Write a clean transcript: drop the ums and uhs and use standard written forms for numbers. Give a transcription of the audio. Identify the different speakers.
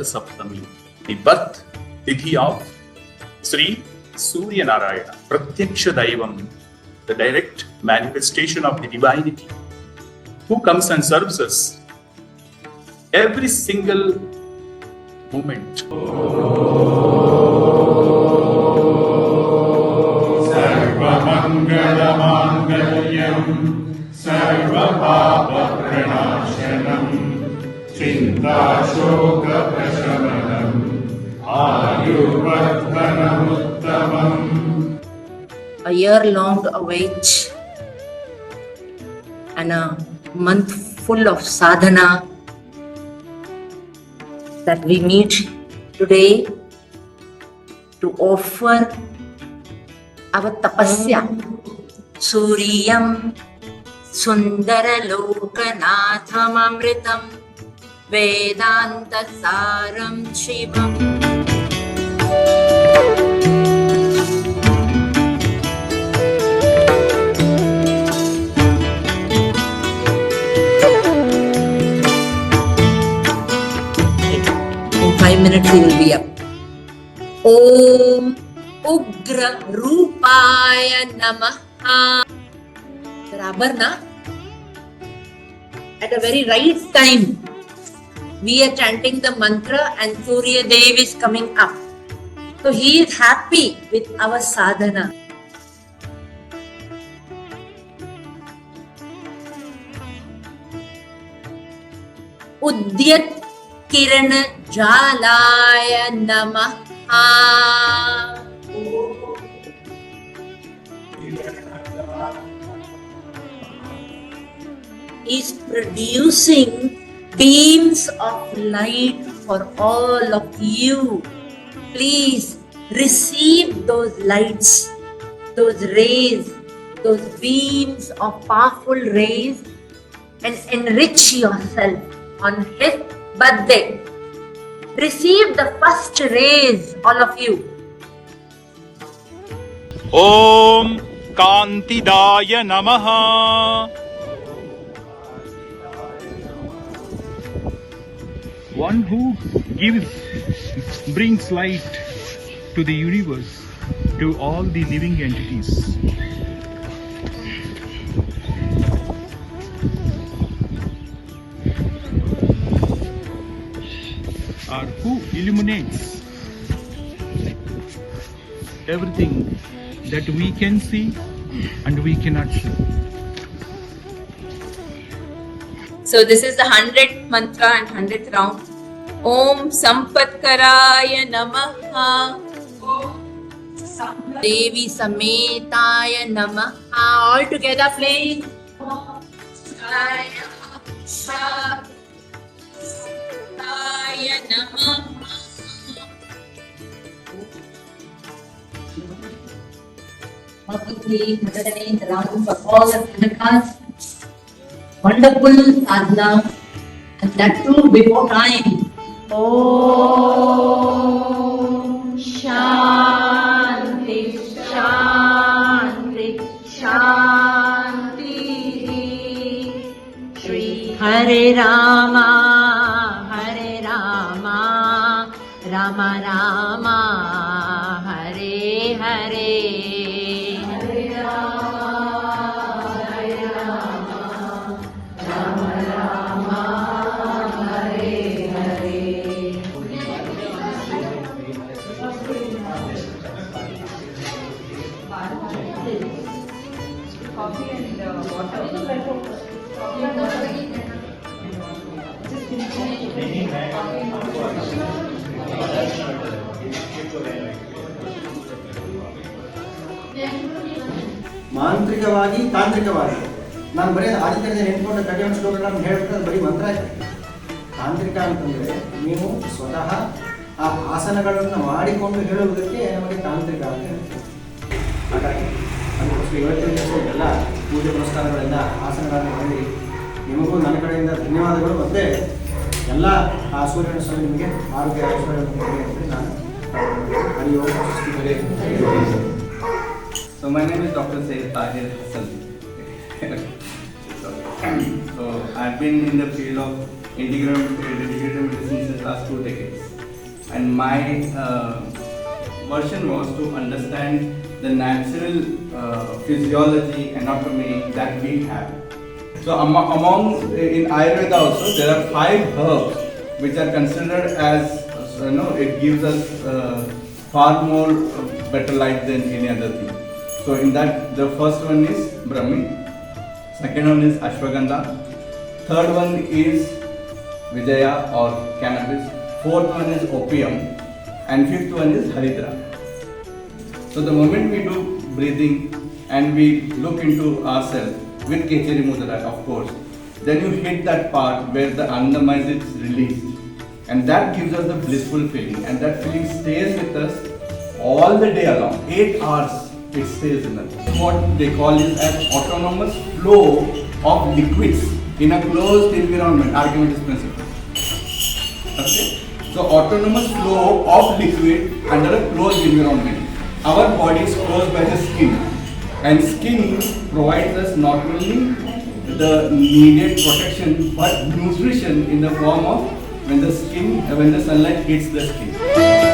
Speaker 1: Rath Saptami, the birth tithi of Sri Surya Narayana, Pratyaksha Daivam, the direct manifestation of the divinity, who comes and serves us every single moment.
Speaker 2: सर्वमङ्गलमाङ्गल्यं सर्वपापप्रणाशनं चिन्ताशोकप्रशमनम् आयुर्वर्धनमुत्तमम्.
Speaker 3: A year-long await and a month full of sadhana that we meet today to offer our tapasya. Suryam Sundara Lokanatham Amritam Vedanta Saram Shivam. In 5 minutes he will be up. Om Ugra Rupaya Namaha. Barabar na? At a very right time, we are chanting the mantra and Surya Dev is coming up. So he is happy with our sadhana. Udyat Kiran Jalaya Namaha. Is producing beams of light for all of you. Please receive those lights, those rays, those beams of powerful rays and enrich yourself on his birthday. Receive the first rays, all of you.
Speaker 4: Om Kantidaya Namaha. One who brings light to the universe, to all the living entities. Or who illuminates everything that we can see and we cannot see.
Speaker 5: So this is the 100th mantra and 100th round. Om Sampatkaraya Namaha. Devi Sametaya Namaha. All together please. Sametaya Namaha.
Speaker 3: Publicly considering the round for all the Panakas. Wonderful sadhana, and that too before time. Om Shanti Shanti Shanti. Shri Hare Rama Rama Rama Hare Hare.
Speaker 6: ಮಾಂತ್ರಿಕವಾಗಿ ತಾಂತ್ರಿಕವಾಗಿ ನಾನು ಬರೀ ಆದಿತ್ಯದ ನೆನ್ಕೊಂಡು ಕಡಿಮೆ ಶ್ಲೋಕಗಳನ್ನು ಹೇಳ್ಬಿಟ್ರೆ ಅದು ಬರೀ ಮಂತ್ರ ಆಯ್ತು. ತಾಂತ್ರಿಕ ಅಂತಂದರೆ ನೀವು ಸ್ವತಃ ಆ ಆಸನಗಳನ್ನು ಮಾಡಿಕೊಂಡು ಹೇಳುವುದಕ್ಕೆ ನಮಗೆ ತಾಂತ್ರಿಕ ಅಂತ ಹೇಳ್ತೀವಿ. ಹಾಗಾಗಿ ಅದಕ್ಕೋಸ್ಕರ ಇವತ್ತಿನ ದಿವಸ ಎಲ್ಲ ಪೂಜೆ ಪುರಸ್ಕಾರಗಳೆಲ್ಲ ಆಸನಗಳನ್ನು ಮಾಡಿ ನಿಮಗೂ ನನ್ನ ಕಡೆಯಿಂದ ಧನ್ಯವಾದಗಳು. ಮತ್ತು ಎಲ್ಲ ಆ ಸೂರ್ಯನ ಸ್ವಾಮಿ ನಿಮಗೆ ಆರೋಗ್ಯ ಐಶ್ವರ್ಯವನ್ನು ಕೊಡಿ ಅಂತ ನಾನು ಹರಿ ಓಂ ಶ್ರೀ ಹರೇ.
Speaker 7: So my name is Dr. Sayyid Tahir Hassan. So I've been in the field of integrative medicine since the last 2 decades. and my version was to understand the natural physiology, anatomy that we have. So among in Ayurveda also there are 5 herbs which are considered as it gives us far more better life than any other thing. So in that the first one is Brahmi, second one is Ashwagandha, third one is Vijaya or cannabis, fourth one is opium, and fifth one is Haridra. So the moment we do breathing and we look into ourselves with Kechari Mudra, of course, then you hit that part where the Annamaya is released, and that gives us the blissful feeling, and that feeling stays with us all the day along. 8 hours it stays in us. What they call is as autonomous flow of liquids in a closed environment, Archimedes principle. Okay? So autonomous flow of liquid under a closed environment. Our body is closed by the skin, and skin provides us not only the needed protection but nutrition in the form of when the sunlight hits the skin.